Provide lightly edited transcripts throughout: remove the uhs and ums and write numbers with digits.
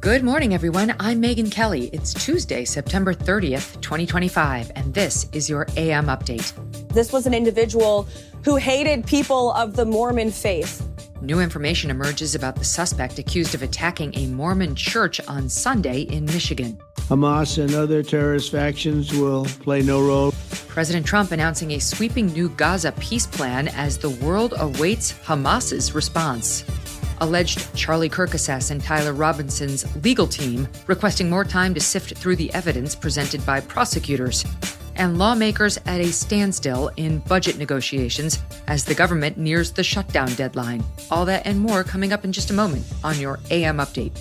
Good morning, everyone. I'm Megyn Kelly. It's Tuesday, September 30th, 2025, and this is your AM update. This was an individual who hated people of the Mormon faith. New information emerges about the suspect accused of attacking a Mormon church on Sunday in Michigan. Hamas and other terrorist factions will play no role. President Trump announcing a sweeping new Gaza peace plan as the world awaits Hamas's response. Alleged Charlie Kirk assassin Tyler Robinson's legal team requesting more time to sift through the evidence presented by prosecutors. And lawmakers at a standstill in budget negotiations as the government nears the shutdown deadline. All that and more coming up in just a moment on your AM update.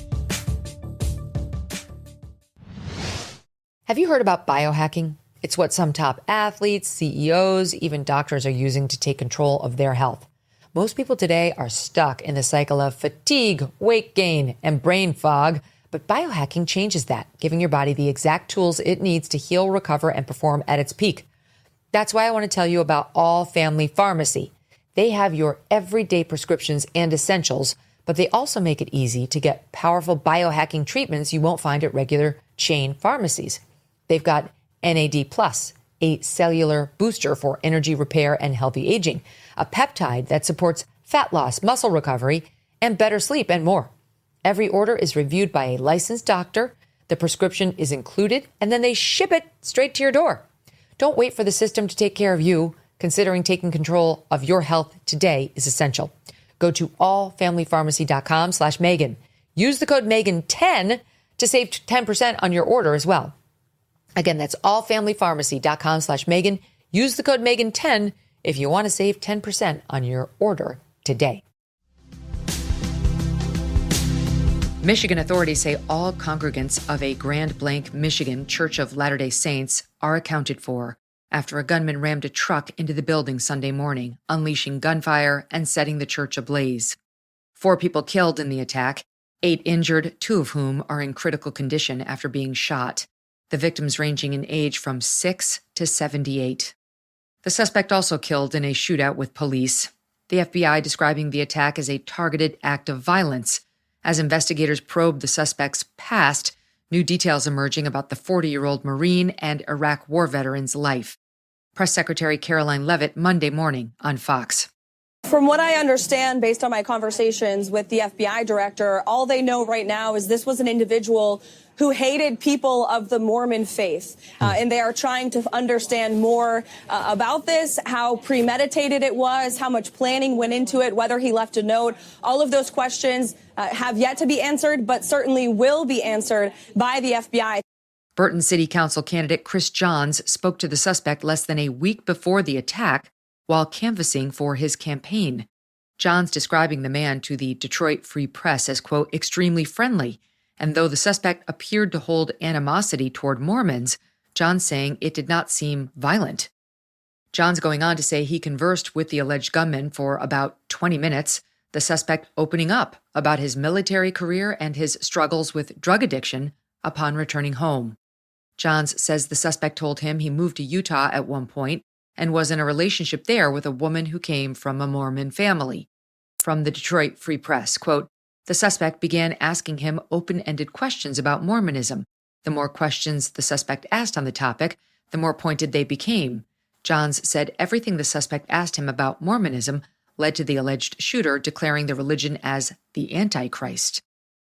Have you heard about biohacking? It's what some top athletes, CEOs, even doctors are using to take control of their health. Most people today are stuck in the cycle of fatigue, weight gain, and brain fog. But biohacking changes that, giving your body the exact tools it needs to heal, recover, and perform at its peak. That's why I want to tell you about All Family Pharmacy. They have your everyday prescriptions and essentials, but they also make it easy to get powerful biohacking treatments you won't find at regular chain pharmacies. They've got NAD+, a cellular booster for energy repair and healthy aging, a peptide that supports fat loss, muscle recovery, and better sleep, and more. Every order is reviewed by a licensed doctor, the prescription is included, and then they ship it straight to your door. Don't wait for the system to take care of you. Considering taking control of your health today is essential. Go to allfamilypharmacy.com/Megyn. Use the code Megyn10 to save 10% on your order as well. Again, that's allfamilypharmacy.com/Megyn. Use the code Megyn10 if you want to save 10% on your order today. Michigan authorities say all congregants of a Grand Blanc, Michigan Church of Latter-day Saints are accounted for after a gunman rammed a truck into the building Sunday morning, unleashing gunfire and setting the church ablaze. 4 people killed in the attack, 8 injured, 2 of whom are in critical condition after being shot. The victims ranging in age from 6 to 78. The suspect also killed in a shootout with police. The FBI describing the attack as a targeted act of violence. As investigators probe the suspect's past, new details emerging about the 40-year-old Marine and Iraq war veteran's life. Press Secretary Caroline Leavitt Monday morning on Fox. From what I understand, based on my conversations with the FBI director, all they know right now is this was an individual who hated people of the Mormon faith. And they are trying to understand more about this, how premeditated it was, how much planning went into it, whether he left a note. All of those questions have yet to be answered, but certainly will be answered by the FBI. Burton City Council candidate Chris Johns spoke to the suspect less than a week before the attack while canvassing for his campaign. Johns describing the man to the Detroit Free Press as, quote, extremely friendly. And though the suspect appeared to hold animosity toward Mormons, Johns saying it did not seem violent. Johns going on to say he conversed with the alleged gunman for about 20 minutes, the suspect opening up about his military career and his struggles with drug addiction upon returning home. Johns says the suspect told him he moved to Utah at one point and was in a relationship there with a woman who came from a Mormon family. From the Detroit Free Press, quote, the suspect began asking him open-ended questions about Mormonism. The more questions the suspect asked on the topic, the more pointed they became. Johns said everything the suspect asked him about Mormonism led to the alleged shooter declaring the religion as the Antichrist.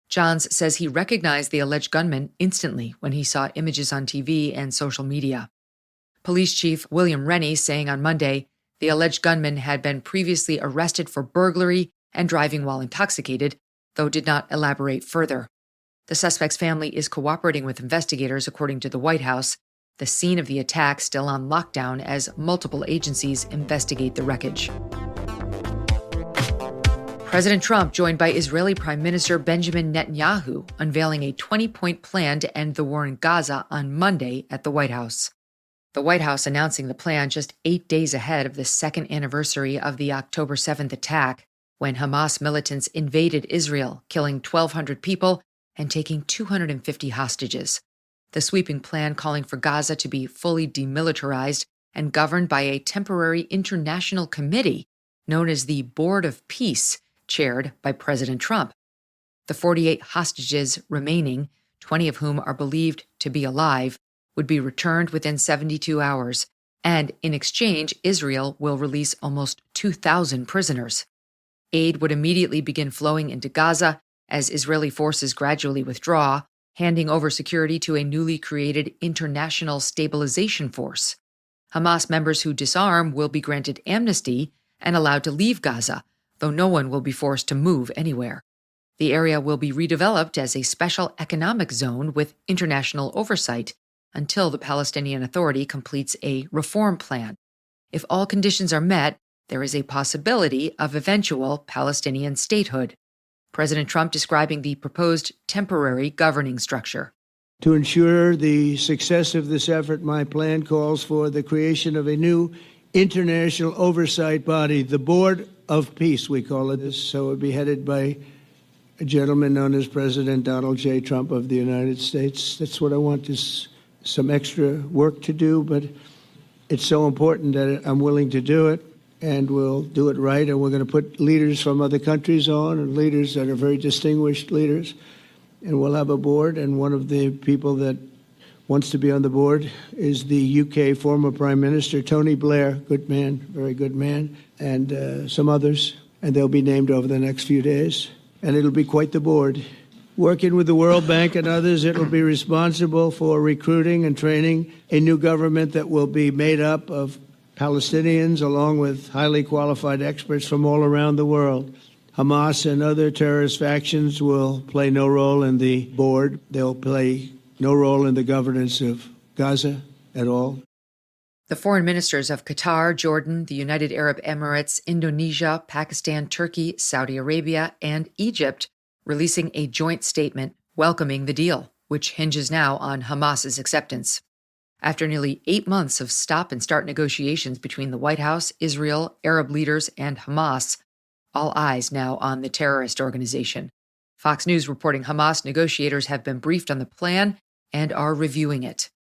Johns says he recognized the alleged gunman instantly when he saw images on TV and social media. Police Chief William Rennie saying on Monday the alleged gunman had been previously arrested for burglary and driving while intoxicated, though did not elaborate further. The suspect's family is cooperating with investigators, according to the White House. The scene of the attack still on lockdown as multiple agencies investigate the wreckage. President Trump, joined by Israeli Prime Minister Benjamin Netanyahu, unveiling a 20-point plan to end the war in Gaza on Monday at the White House. The White House announcing the plan just 8 days ahead of the second anniversary of the October 7th attack, when Hamas militants invaded Israel, killing 1,200 people and taking 250 hostages. The sweeping plan calling for Gaza to be fully demilitarized and governed by a temporary international committee known as the Board of Peace, chaired by President Trump. The 48 hostages remaining, 20 of whom are believed to be alive, would be returned within 72 hours, and in exchange, Israel will release almost 2,000 prisoners. Aid would immediately begin flowing into Gaza as Israeli forces gradually withdraw, handing over security to a newly created International Stabilization Force. Hamas members who disarm will be granted amnesty and allowed to leave Gaza, though no one will be forced to move anywhere. The area will be redeveloped as a special economic zone with international oversight until the Palestinian Authority completes a reform plan. If all conditions are met, there is a possibility of eventual Palestinian statehood. President Trump describing the proposed temporary governing structure. To ensure the success of this effort, my plan calls for the creation of a new international oversight body, the Board of Peace, we call it this. So it would be headed by a gentleman known as President Donald J. Trump of the United States. That's what I want, is some extra work to do, but it's so important that I'm willing to do it, and we'll do it right. And we're going to put leaders from other countries on, and leaders that are very distinguished leaders. And we'll have a board, and one of the people that wants to be on the board is the UK former Prime Minister, Tony Blair, good man, very good man, and some others. And they'll be named over the next few days. And it'll be quite the board. Working with the World Bank and others, it will be responsible for recruiting and training a new government that will be made up of Palestinians, along with highly qualified experts from all around the world. Hamas and other terrorist factions will play no role in the board. They'll play no role in the governance of Gaza at all. The foreign ministers of Qatar, Jordan, the United Arab Emirates, Indonesia, Pakistan, Turkey, Saudi Arabia, and Egypt releasing a joint statement welcoming the deal, which hinges now on Hamas's acceptance. After nearly 8 months of stop-and-start negotiations between the White House, Israel, Arab leaders, and Hamas, all eyes now on the terrorist organization. Fox News reporting Hamas negotiators have been briefed on the plan and are reviewing it.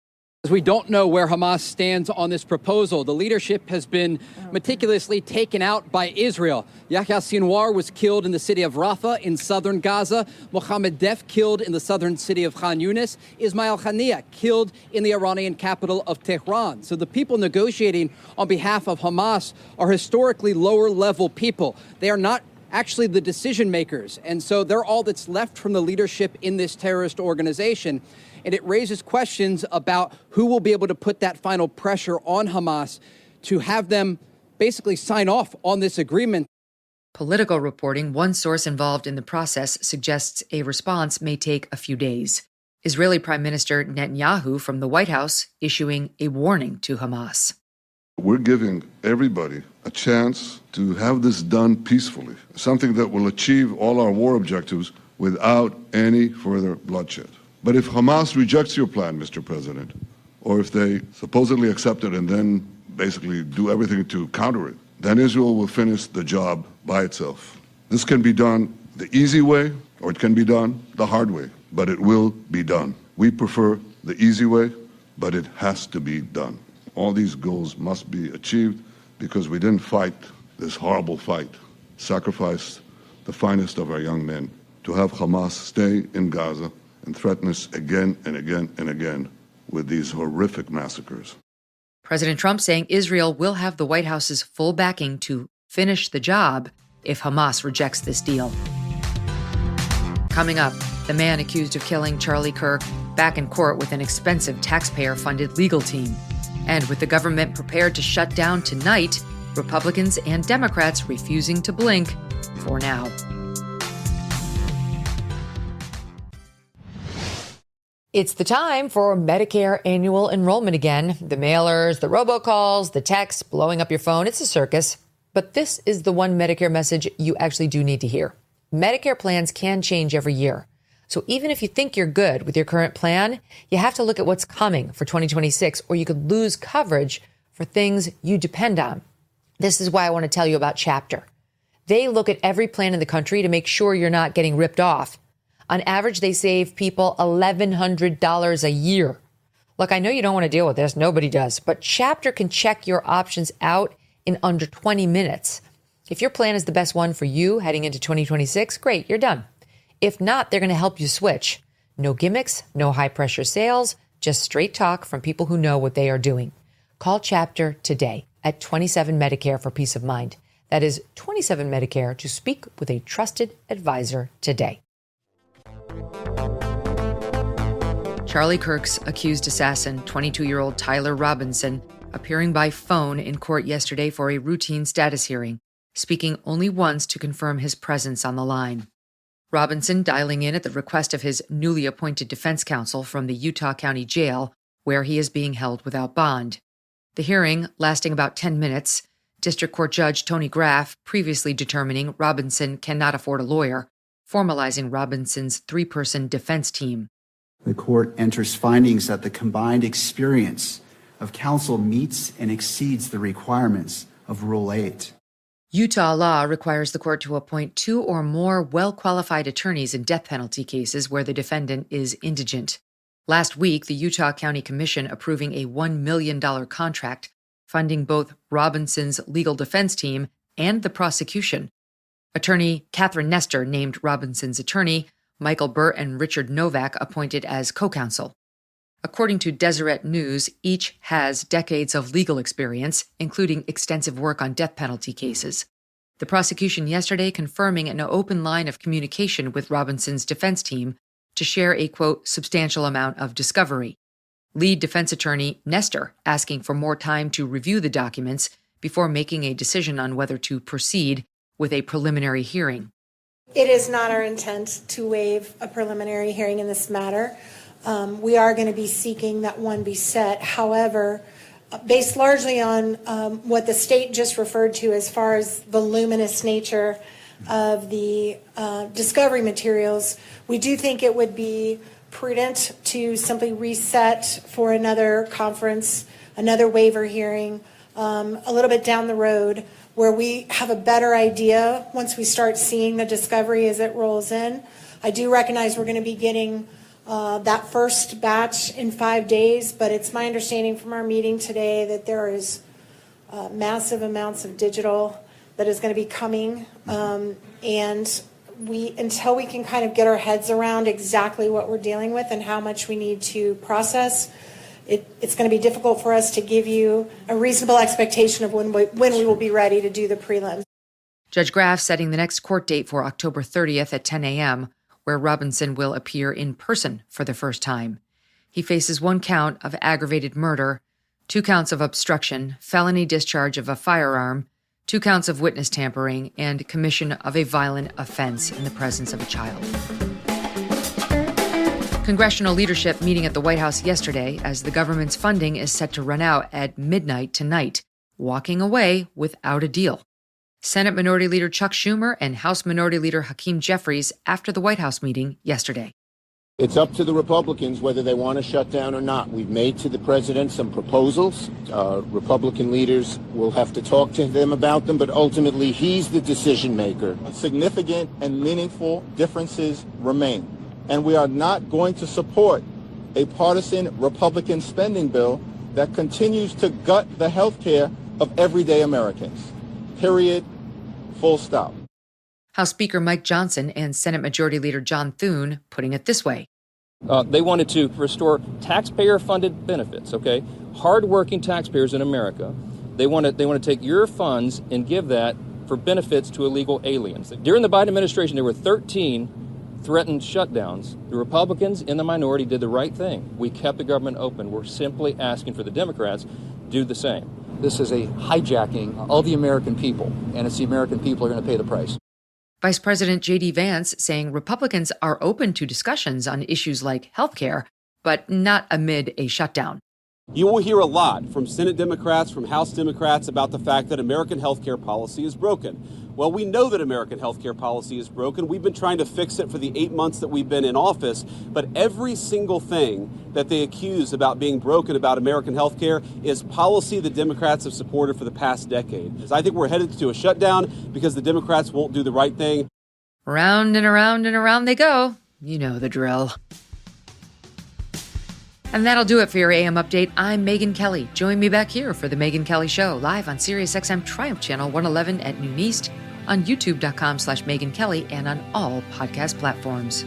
We don't know where Hamas stands on this proposal. The leadership has been meticulously taken out by Israel. Yahya Sinwar was killed in the city of Rafah in southern Gaza. Mohammed Def killed in the southern city of Khan Yunis. Ismail Haniyeh killed in the Iranian capital of Tehran. So the people negotiating on behalf of Hamas are historically lower level people. They are not actually the decision makers. And so they're all that's left from the leadership in this terrorist organization. And it raises questions about who will be able to put that final pressure on Hamas to have them basically sign off on this agreement. Political reporting, one source involved in the process, suggests a response may take a few days. Israeli Prime Minister Netanyahu from the White House issuing a warning to Hamas. We're giving everybody a chance to have this done peacefully, something that will achieve all our war objectives without any further bloodshed. But if Hamas rejects your plan, Mr. President, or if they supposedly accept it and then basically do everything to counter it, then Israel will finish the job by itself. This can be done the easy way, or it can be done the hard way, but it will be done. We prefer the easy way, but it has to be done. All these goals must be achieved because we didn't fight this horrible fight, sacrifice the finest of our young men to have Hamas stay in Gaza and threaten us again and again and again with these horrific massacres. President Trump saying Israel will have the White House's full backing to finish the job if Hamas rejects this deal. Coming up, the man accused of killing Charlie Kirk back in court with an expensive taxpayer-funded legal team. And with the government prepared to shut down tonight, Republicans and Democrats refusing to blink for now. It's the time for Medicare annual enrollment again. The mailers, the robocalls, the texts, blowing up your phone. It's a circus. But this is the one Medicare message you actually do need to hear. Medicare plans can change every year. So even if you think you're good with your current plan, you have to look at what's coming for 2026, or you could lose coverage for things you depend on. This is why I want to tell you about Chapter. They look at every plan in the country to make sure you're not getting ripped off. On average, they save people $1,100 a year. Look, I know you don't want to deal with this. Nobody does. But Chapter can check your options out in under 20 minutes. If your plan is the best one for you heading into 2026, great, you're done. If not, they're going to help you switch. No gimmicks, no high-pressure sales, just straight talk from people who know what they are doing. Call Chapter today at 27 Medicare for peace of mind. That is 27 Medicare to speak with a trusted advisor today. Charlie Kirk's accused assassin, 22-year-old Tyler Robinson, appearing by phone in court yesterday for a routine status hearing, speaking only once to confirm his presence on the line. Robinson dialing in at the request of his newly appointed defense counsel from the Utah County Jail, where he is being held without bond. The hearing, lasting about 10 minutes, District Court Judge Tony Graff previously determining Robinson cannot afford a lawyer, formalizing Robinson's 3-person defense team. The court enters findings that the combined experience of counsel meets and exceeds the requirements of Rule 8. Utah law requires the court to appoint 2 or more well-qualified attorneys in death penalty cases where the defendant is indigent. Last week, the Utah County Commission approving a $1 million contract funding both Robinson's legal defense team and the prosecution. Attorney Catherine Nestor named Robinson's attorney, Michael Burt and Richard Novak appointed as co-counsel. According to Deseret News, each has decades of legal experience, including extensive work on death penalty cases. The prosecution yesterday confirming an open line of communication with Robinson's defense team to share a, quote, substantial amount of discovery. Lead defense attorney Nestor asking for more time to review the documents before making a decision on whether to proceed with a preliminary hearing. It is not our intent to waive a preliminary hearing in this matter. We are going to be seeking that one be set. However, based largely on what the state just referred to as far as voluminous nature of the discovery materials, we do think it would be prudent to simply reset for another conference, another waiver hearing, a little bit down the road, where we have a better idea once we start seeing the discovery as it rolls in. I do recognize we're going to be getting that first batch in 5 days, but it's my understanding from our meeting today that there is massive amounts of digital that is going to be coming, and until we can kind of get our heads around exactly what we're dealing with and how much we need to process, it's going to be difficult for us to give you a reasonable expectation of when we will be ready to do the prelims. Judge Graff setting the next court date for October 30th at 10 a.m., where Robinson will appear in person for the first time. He faces 1 count of aggravated murder, 2 counts of obstruction, felony discharge of a firearm, 2 counts of witness tampering, and commission of a violent offense in the presence of a child. Congressional leadership meeting at the White House yesterday as the government's funding is set to run out at midnight tonight, walking away without a deal. Senate Minority Leader Chuck Schumer and House Minority Leader Hakeem Jeffries after the White House meeting yesterday. It's up to the Republicans whether they want to shut down or not. We've made to the president some proposals. Republican leaders will have to talk to them about them, but ultimately he's the decision maker. Significant and meaningful differences remain, and we are not going to support a partisan Republican spending bill that continues to gut the health care of everyday Americans. Period. Full stop. House Speaker Mike Johnson and Senate Majority Leader John Thune putting it this way. They wanted to restore taxpayer-funded benefits, okay? Hard-working taxpayers in America. They want to take your funds and give that for benefits to illegal aliens. During the Biden administration, there were 13 threatened shutdowns. The Republicans in the minority did the right thing. We kept the government open. We're simply asking for the Democrats to do the same. This is a hijacking of the American people, and it's the American people who are going to pay the price. Vice President J.D. Vance saying Republicans are open to discussions on issues like health care, but not amid a shutdown. You will hear a lot from Senate Democrats, from House Democrats about the fact that American health care policy is broken. Well, we know that American health care policy is broken. We've been trying to fix it for the 8 months that we've been in office, but every single thing that they accuse about being broken about American health care is policy the Democrats have supported for the past decade. I think we're headed to a shutdown because the Democrats won't do the right thing. Round and around and around they go. You know the drill. And that'll do it for your AM update. I'm Megyn Kelly. Join me back here for the Megyn Kelly Show, live on SiriusXM Triumph Channel 111 at noon East, on youtube.com/Megyn Kelly and on all podcast platforms.